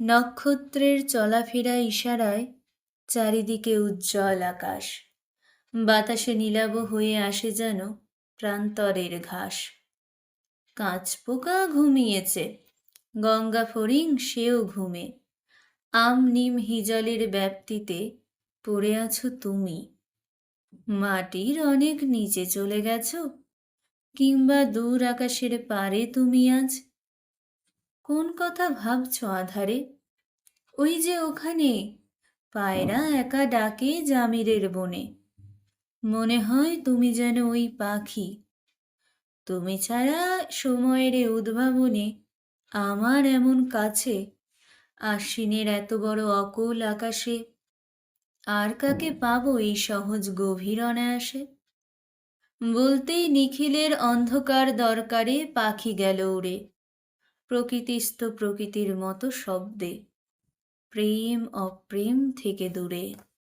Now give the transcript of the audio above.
নক্ষত্রের চলাফেরা ইশারায় চারিদিকে উজ্জ্বল আকাশ, বাতাসে নীলাভ হয়ে আসে যেন প্রান্তরের ঘাস। কাঁচপোকা ঘুমিয়েছে, গঙ্গা ফড়িং সেও ঘুমে, আম নিম হিজলের ব্যাপ্তিতে পড়ে আছো তুমি। মাটির অনেক নিচে চলে গেছো, কিংবা দূর আকাশের পারে তুমি আজ। কোন কথা ভাবছো আধারে? ওই যে ওখানে পায়রা একা ডাকে জামিরের বনে। মনে হয় তুমি যেন ওই পাখি। তুমি ছাড়া সময়ের এ উদ্ভাবনে আমার এমন কাছে, আশ্বিনের এত বড় অকুল আকাশে আর কাকে পাবো এই সহজ গভীর অনায়াসে। বলতেই নিখিলের অন্ধকার দরকারে পাখি গেল উড়ে, প্রকৃতিস্থ প্রকৃতির মতো শব্দে, প্রেম অপ্রেম থেকে দূরে।